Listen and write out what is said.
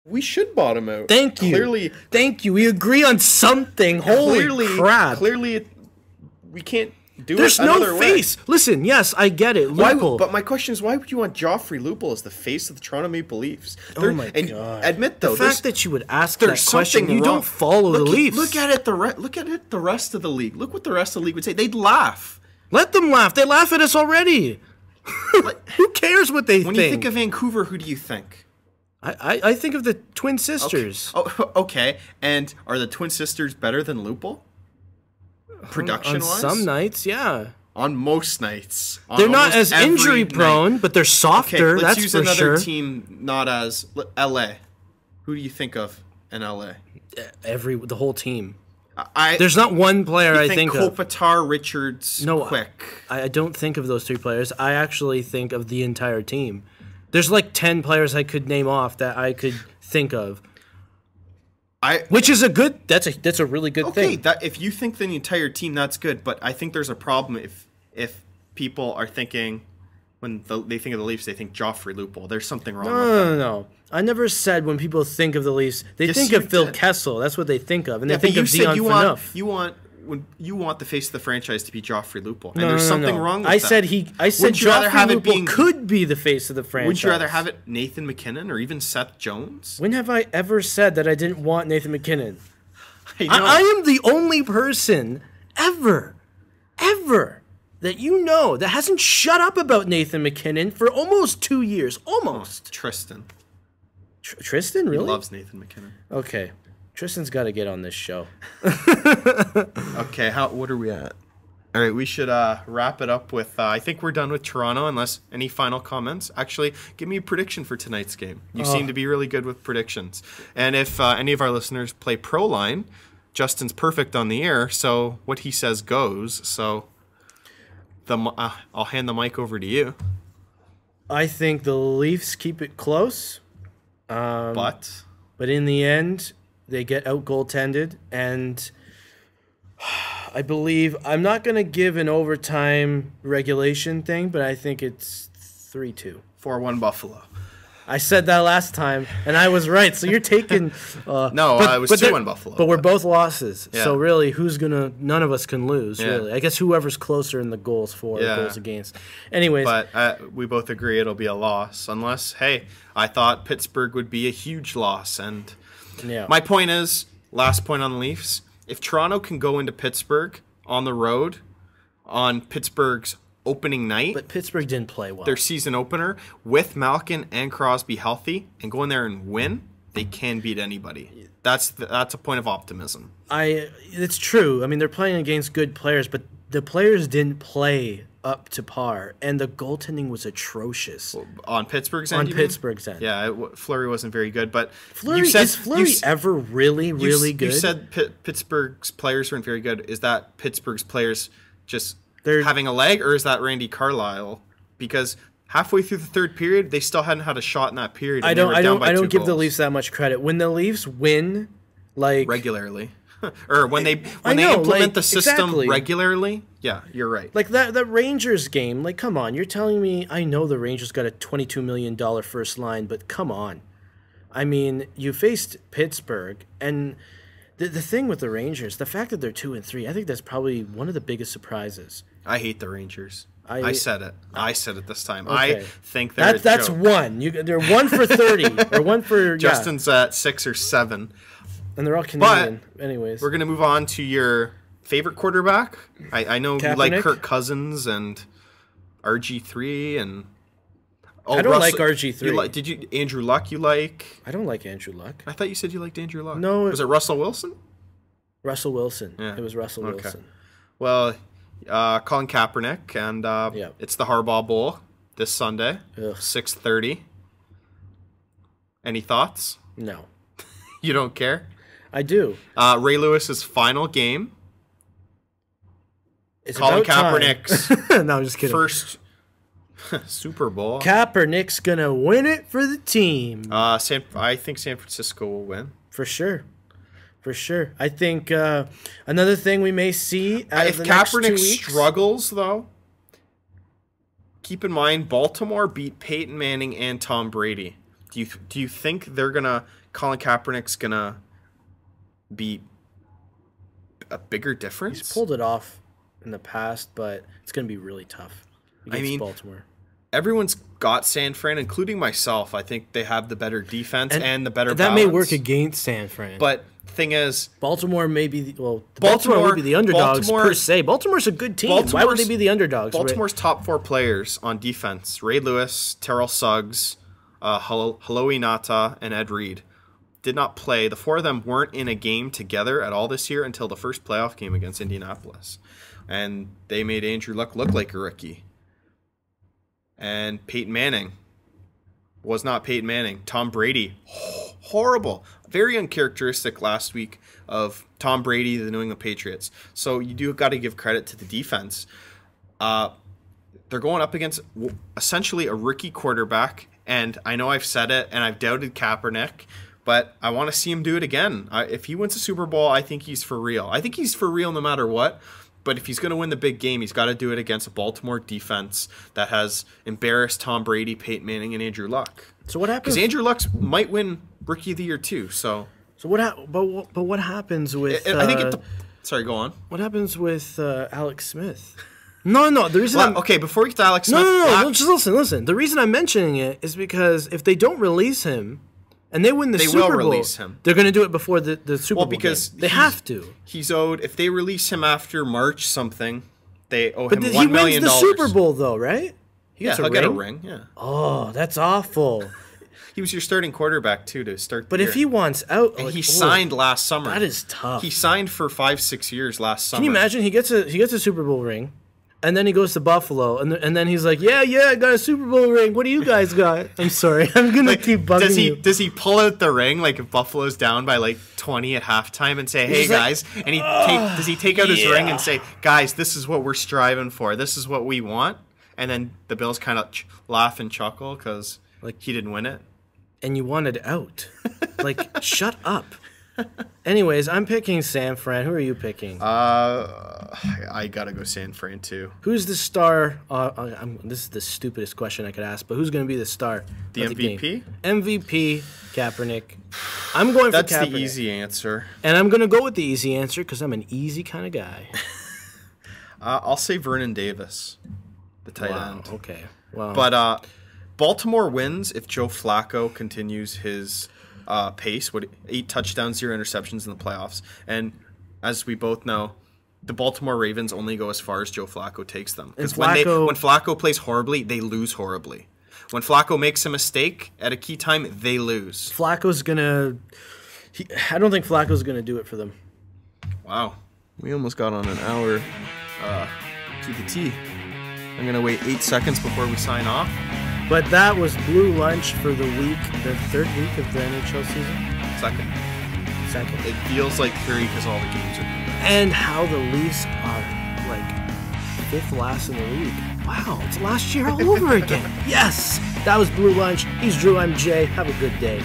We should bottom out. Thank you. Clearly, thank you. We agree on something. Holy crap! Clearly, we can't do There's it another no face. way. Listen, yes, I get it. Lupul. But my question is, why would you want Joffrey Lupul as the face of the Toronto Maple Leafs? Oh my god! Admit though, the fact that you would ask that question, you don't follow the Leafs. Look at it. Look at it. The rest of the league. Look what the rest of the league would say. They'd laugh. Let them laugh. They laugh at us already. Who cares what they think? When you think of Vancouver, who do you think? I think of the Twin Sisters. Okay. Oh, okay. And are the Twin Sisters better than Lupul? Production-wise? On some nights, yeah. On most nights. They're not as injury-prone, but they're softer, that's for sure. Let's use another team, not as... L.A. Who do you think of in L.A.? The whole team. There's not one player I think of. Kopitar, Richards, Quick. I don't think of those three players. I actually think of the entire team. There's like 10 players I could name off that I could think of. Which is that's a really good thing. Okay, if you think the entire team, that's good. But I think there's a problem if people are thinking, when they think of the Leafs, they think Joffrey Lupul. There's something wrong with that. No. I never said when people think of the Leafs, they think of Phil Kessel. That's what they think of. And they think of Dion Phaneuf. You want the face of the franchise to be Joffrey Lupul, and there's something wrong with that. I said Joffrey Lupul could be the face of the franchise. Would you rather have it Nathan MacKinnon or even Seth Jones? When have I ever said that I didn't want Nathan MacKinnon? I am the only person ever that that hasn't shut up about Nathan MacKinnon for almost 2 years. Almost. Tristan. Tristan, really? He loves Nathan MacKinnon. Okay. Tristan's got to get on this show. Okay, what are we at? All right, we should wrap it up with, I think we're done with Toronto, unless any final comments. Actually, give me a prediction for tonight's game. You seem to be really good with predictions. And if any of our listeners play Proline, Justin's perfect on the air, so what he says goes. So I'll hand the mic over to you. I think the Leafs keep it close. But in the end, they get out goaltended, and I believe I'm not going to give an overtime regulation thing, but I think it's 3-2. 4-1 Buffalo. I said that last time, and I was right. So you're taking no, I was 2-1 Buffalo. But we're both losses. Yeah. So really, none of us can lose, really. I guess whoever's closer in the goals for, goals against. Anyways. But we both agree it'll be a loss, unless, hey, I thought Pittsburgh would be a huge loss, and... Yeah. My point is, last point on the Leafs, if Toronto can go into Pittsburgh on the road on Pittsburgh's opening night. But Pittsburgh didn't play well. Their season opener, with Malkin and Crosby healthy, and go in there and win, they can beat anybody. That's a point of optimism. It's true. I mean, they're playing against good players, but the players didn't play up to par, and the goaltending was atrocious. On Pittsburgh's end? Pittsburgh's end. Yeah, Fleury wasn't very good, but... Is Fleury ever really good? You said Pittsburgh's players weren't very good. Is that Pittsburgh's players just having a leg, or is that Randy Carlyle? Because halfway through the third period, they still hadn't had a shot in that period. I don't give the Leafs that much credit. When the Leafs win, like... regularly. Or when they implement the system regularly, yeah, you're right. Like that Rangers game, like, come on, you're telling me, I know the Rangers got a $22 million first line, but come on. I mean, you faced Pittsburgh, and the thing with the Rangers, the fact that they're 2-3, I think that's probably one of the biggest surprises. I hate the Rangers. I said it. I said it this time. Okay. I think that's one. They're 1 for 30 or 1 for Justin's at 6 or 7. And they're all Canadian, anyways. We're going to move on to your favorite quarterback. I know Kaepernick. You like Kirk Cousins and RG3 and... I don't like RG3. Andrew Luck you like? I don't like Andrew Luck. I thought you said you liked Andrew Luck. No. Was it Russell Wilson? Russell Wilson. Yeah. It was Russell Wilson. Well, Colin Kaepernick, and it's the Harbaugh Bowl this Sunday, 6:30. Any thoughts? No. You don't care? I do. Ray Lewis's final game. It's Colin Kaepernick's no, I'm just kidding. First Super Bowl. Kaepernick's gonna win it for the team. I think San Francisco will win. For sure. I think another thing we may see if Kaepernick struggles, though, keep in mind Baltimore beat Peyton Manning and Tom Brady. Do you think Colin Kaepernick's gonna be a bigger difference? He's pulled it off in the past, but it's gonna be really tough against Baltimore. Everyone's got San Fran, including myself. I think they have the better defense and the better balance. That may work against San Fran. But thing is, Baltimore may be Baltimore would be the underdogs per se. Baltimore's a good team. Why would they be the underdogs? Baltimore's top 4 players on defense: Ray Lewis, Terrell Suggs, Haloi Nata, and Ed Reed did not play. The 4 of them weren't in a game together at all this year until the first playoff game against Indianapolis, and they made Andrew Luck look like a rookie. And Peyton Manning was not Peyton Manning. Tom Brady, horrible. Very uncharacteristic last week of Tom Brady, the New England Patriots. So you do got to give credit to the defense. They're going up against essentially a rookie quarterback. And I know I've said it, and I've doubted Kaepernick, but I want to see him do it again. If he wins a Super Bowl, I think he's for real. I think he's for real no matter what. But if he's going to win the big game, he's got to do it against a Baltimore defense that has embarrassed Tom Brady, Peyton Manning, and Andrew Luck. So what happens? Because Andrew Luck might win Rookie of the Year too. So what? But what happens with? I think. Sorry, go on. What happens with Alex Smith? No. The reason. Okay, before we get to Alex Smith. No. Just listen. The reason I'm mentioning it is because if they don't release him, and they win the Super Bowl, will release him. They're going to do it before the Super Bowl because game. They have to. He's owed. If they release him after March something, they owe him $1 million. But he wins the Super Bowl though, right? He'll get a ring. Yeah. Oh, that's awful. He was your starting quarterback too to start. But if he wants out, and he signed last summer. That is tough. He signed for 5-6 years last summer. Can you imagine? He gets a Super Bowl ring. And then he goes to Buffalo, and then he's like, yeah, I got a Super Bowl ring. What do you guys got? I'm sorry. I'm going to keep bugging you. Does he pull out the ring, like if Buffalo's down by like 20 at halftime and say, hey, guys? And does he take out his ring and say, guys, this is what we're striving for. This is what we want? And then the Bills kind of laugh and chuckle because he didn't win it. And you wanted out. Shut up. Anyways, I'm picking San Fran. Who are you picking? I gotta go San Fran too. Who's the star? This is the stupidest question I could ask, but who's going to be the star? The MVP? Game? MVP, Kaepernick. I'm going for Kaepernick. That's the easy answer. And I'm going to go with the easy answer because I'm an easy kind of guy. I'll say Vernon Davis, the tight end. Okay. Wow. But Baltimore wins if Joe Flacco continues his pace, 8 touchdowns, 0 interceptions in the playoffs. And as we both know, the Baltimore Ravens only go as far as Joe Flacco takes them. Because when Flacco plays horribly, they lose horribly. When Flacco makes a mistake at a key time, they lose. I don't think Flacco's gonna do it for them. Wow, we almost got on an hour to the T. I'm gonna wait 8 seconds before we sign off. But that was BluLunch for the third week of the NHL season. Second. It feels like 3 because all the games are. And how the Leafs are 5th last in the league. Wow, it's last year all over again. Yes, that was BluLunch. He's Drew. I'm Jay. Have a good day.